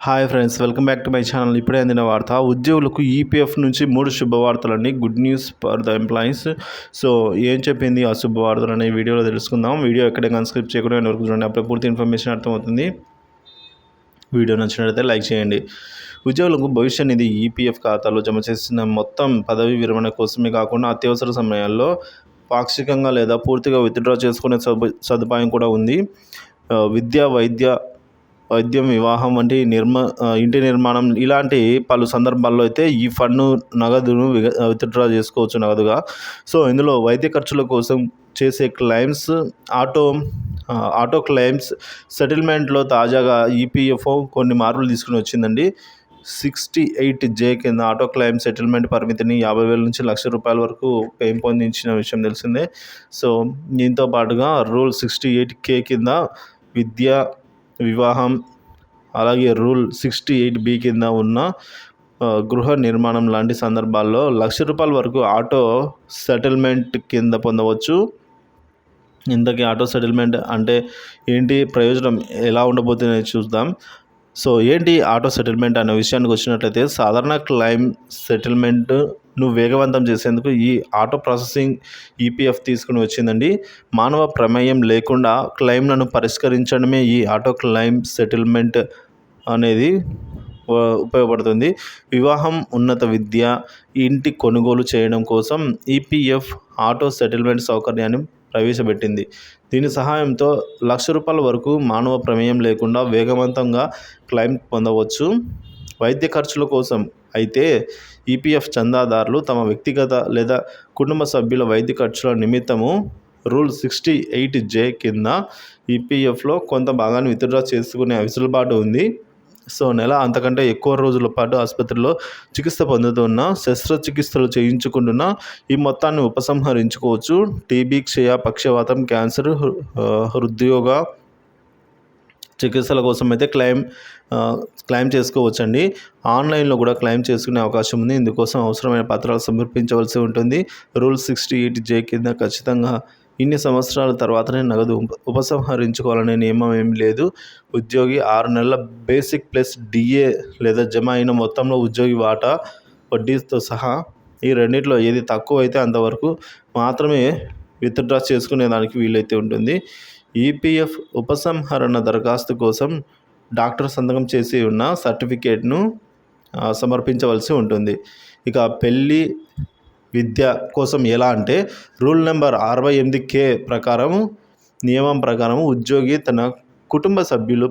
Hi friends, welcome back to my channel. ఇప్పుడే అందిన వార్త. ఉద్యోగులకు ఈపీఎఫ్ నుంచి 3 శుభవార్తలండి. Good news for the employees. So ఏం చెప్పింది ఆ శుభవార్తలు అనే వీడియోలో తెలుసుకుందాం. వీడియో ఎక్కడైనా స్క్రిప్ట్ చేయకుండా వరకు చూడండి, అప్పుడే పూర్తి ఇన్ఫర్మేషన్ అర్థమవుతుంది. వీడియో నచ్చినట్లయితే లైక్ చేయండి. ఉద్యోగులకు భవిష్య నిధి ఈపీఎఫ్ ఖాతాలో జమ చేసిన మొత్తం పదవీ విరమణ కోసమే కాకుండా అత్యవసర సమయాల్లో పాక్షికంగా లేదా పూర్తిగా విత్డ్రా చేసుకునే సదుపాయం కూడా ఉంది. విద్య, వైద్యం, వివాహం వంటి ఇంటి నిర్మాణం ఇలాంటి పలు సందర్భాల్లో అయితే ఈ ఫండ్ను నగదును విత్డ్రా చేసుకోవచ్చు నగదుగా. సో ఇందులో వైద్య ఖర్చుల కోసం చేసే క్లెయిమ్స్, ఆటో క్లెయిమ్స్ సెటిల్మెంట్లో తాజాగా ఈపీఎఫ్ఓ కొన్ని మార్పులు తీసుకుని వచ్చిందండి. 68J కింద ఆటో క్లెయిమ్ సెటిల్మెంట్ పరిమితిని 50,000 నుంచి ₹1,00,000 వరకు పెంపొందించిన విషయం తెలిసిందే. సో దీంతో పాటుగా రూల్ 68K కింద విద్య, వివాహం, అలాగే రూల్ 68B కింద ఉన్న గృహ నిర్మాణం లాంటి సందర్భాల్లో ₹1,00,000 వరకు ఆటో సెటిల్మెంట్ కింద పొందవచ్చు. ఇంతకీ ఆటో సెటిల్మెంట్ అంటే ఏంటి, ప్రయోజనం ఎలా ఉండబోతుందో చూద్దాం. సో ఏంటి ఆటో సెటిల్మెంట్ అనే విషయానికి వచ్చినట్లయితే, సాధారణ క్లెయిమ్ సెటిల్మెంట్ను వేగవంతం చేసేందుకు ఈ ఆటో ప్రాసెసింగ్ ఈపీఎఫ్ తీసుకుని వచ్చిందండి. మానవ ప్రమేయం లేకుండా క్లెయిమ్లను పరిష్కరించడమే ఈ ఆటో క్లెయిమ్ సెటిల్మెంట్ అనేది ఉపయోగపడుతుంది. వివాహం, ఉన్నత విద్య, ఇంటి కొనుగోలు చేయడం కోసం ఈపీఎఫ్ ఆటో సెటిల్మెంట్ సౌకర్యాన్ని ప్రవేశపెట్టింది. దీని సహాయంతో ₹1,00,000 వరకు మానవ ప్రమేయం లేకుండా వేగవంతంగా క్లెయిమ్ పొందవచ్చు. వైద్య ఖర్చుల కోసం అయితే ఈపీఎఫ్ చందాదారులు తమ వ్యక్తిగత లేదా కుటుంబ సభ్యుల వైద్య ఖర్చుల నిమిత్తము రూల్ 68J కింద ఈపీఎఫ్లో కొంత భాగాన్ని విత్డ్రా చేసుకునే వెసులుబాటు ఉంది. సో నెల అంతకంటే ఎక్కువ రోజుల పాటు ఆసుపత్రిలో చికిత్స పొందుతున్న, శస్త్రచికిత్సలు చేయించుకుంటున్న ఈ మొత్తాన్ని ఉపసంహరించుకోవచ్చు. టీబీ, క్షయ, పక్షవాతం, క్యాన్సర్, హృద్రోగ చికిత్సల కోసం అయితే క్లెయిమ్ చేసుకోవచ్చండి. ఆన్లైన్లో కూడా క్లెయిమ్ చేసుకునే అవకాశం ఉంది. ఇందుకోసం అవసరమైన పత్రాలు సమర్పించవలసి ఉంటుంది. రూల్ 68J కింద ఖచ్చితంగా ఇన్ని సంవత్సరాల తర్వాతనే నగదు ఉపసంహరించుకోవాలనే నియమం ఏమీ లేదు. ఉద్యోగి 6 నెలల బేసిక్ ప్లస్ డిఏ లేదా జమ అయిన మొత్తంలో ఉద్యోగి వాటా, వడ్డీతో సహా ఈ రెండిట్లో ఏది తక్కువ అయితే అంతవరకు మాత్రమే విత్డ్రా చేసుకునేదానికి వీలైతే ఉంటుంది. ఈపీఎఫ్ ఉపసంహరణ దరఖాస్తు కోసం డాక్టర్ సంతకం చేసి ఉన్న సర్టిఫికేట్ను సమర్పించవలసి ఉంటుంది. ఇక పెళ్ళి, విద్య కోసం ఎలా అంటే, రూల్ నెంబర్ 68K నియమం ప్రకారం ఉద్యోగి తన కుటుంబ సభ్యులు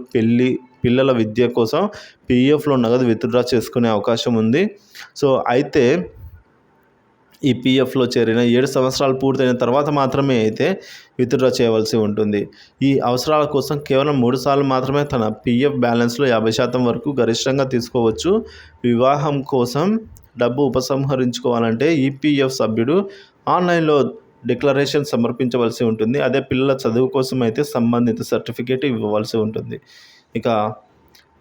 పిల్లల విద్య కోసం పీఎఫ్లో నగదు విత్డ్రా చేసుకునే అవకాశం ఉంది. సో అయితే ఈ పీఎఫ్లో చేరిన 7 సంవత్సరాలు పూర్తయిన తర్వాత మాత్రమే అయితే విత్డ్రా చేయవలసి ఉంటుంది. ఈ అవసరాల కోసం కేవలం 3 సార్లు మాత్రమే తన పీఎఫ్ బ్యాలెన్స్లో 50% వరకు గరిష్టంగా తీసుకోవచ్చు. వివాహం కోసం డబ్బు ఉపసంహరించుకోవాలంటే ఈపీఎఫ్ సభ్యుడు ఆన్లైన్లో డిక్లరేషన్ సమర్పించవలసి ఉంటుంది. అదే పిల్లల చదువు కోసం అయితే సంబంధిత సర్టిఫికేట్ ఇవ్వవలసి ఉంటుంది. ఇక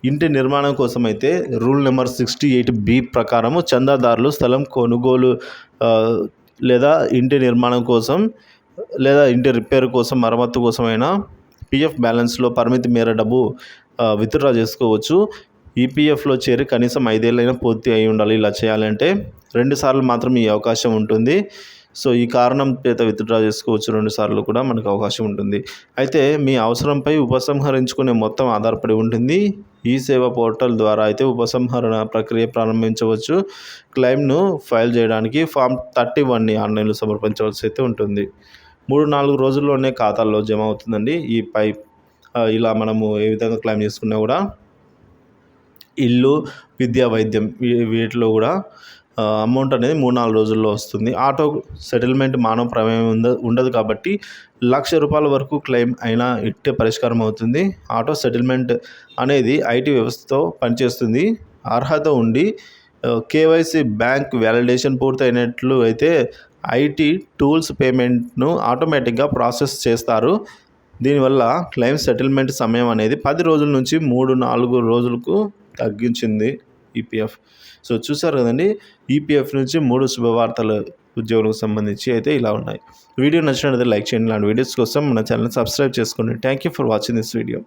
ఇంటి నిర్మాణం కోసం అయితే రూల్ నెంబర్ 68B ప్రకారము చందాదారులు స్థలం కొనుగోలు లేదా ఇంటి నిర్మాణం కోసం లేదా ఇంటి రిపేర్ కోసం, మరమ్మత్తు కోసమైనా పీఎఫ్ బ్యాలెన్స్లో పరిమితి మేర డబ్బు విత్డ్రా చేసుకోవచ్చు. ఈపీఎఫ్లో చేరి కనీసం 5 ఏళ్ళైనా పూర్తి అయి ఉండాలి. ఇలా చేయాలంటే 2 సార్లు మాత్రమే ఈ అవకాశం ఉంటుంది. సో ఈ కారణం చేత విత్డ్రా చేసుకోవచ్చు. 2 సార్లు కూడా మనకు అవకాశం ఉంటుంది. అయితే మీ అవసరంపై ఉపసంహరించుకునే మొత్తం ఆధారపడి ఉంటుంది. ఈ సేవ పోర్టల్ ద్వారా అయితే ఉపసంహరణ ప్రక్రియ ప్రారంభించవచ్చు. క్లెయిమ్ను ఫైల్ చేయడానికి ఫామ్ 31ని ఆన్లైన్లో సమర్పించవలసి అయితే ఉంటుంది. 3-4 రోజుల్లోనే ఖాతాల్లో జమ అవుతుందండి. ఇలా మనము ఏ విధంగా క్లెయిమ్ చేసుకున్నా కూడా ఇల్లు, విద్య, వైద్యం వీటిలో కూడా అమౌంట్ అనేది 3-4 రోజుల్లో వస్తుంది. ఆటో సెటిల్మెంట్ మానవ ప్రమేయం ఉండదు కాబట్టి ₹1,00,000 వరకు క్లెయిమ్ అయినా ఇట్టే పరిష్కారం అవుతుంది. ఆటో సెటిల్మెంట్ అనేది ఐటీ వ్యవస్థతో పనిచేస్తుంది. అర్హత ఉండి కేవైసీ, బ్యాంక్ వ్యాలిడేషన్ పూర్తయినట్లు అయితే ఐటీ టూల్స్ పేమెంట్ను ఆటోమేటిక్గా ప్రాసెస్ చేస్తారు. దీనివల్ల క్లెయిమ్ సెటిల్మెంట్ సమయం అనేది 10 రోజుల నుంచి 3-4 రోజులకు తగ్గించింది ఈపీఎఫ్. సో చూసారు కదండి, ఈపీఎఫ్ నుంచి 3 శుభవార్తలు ఉద్యోగులకు సంబంధించి అయితే ఇలా ఉన్నాయి. వీడియో నచ్చినట్లయితే లైక్ చేయండి. ఇలాంటి వీడియోస్ కోసం మన ఛానల్ సబ్స్క్రైబ్ చేసుకోండి. Thank you for watching this video.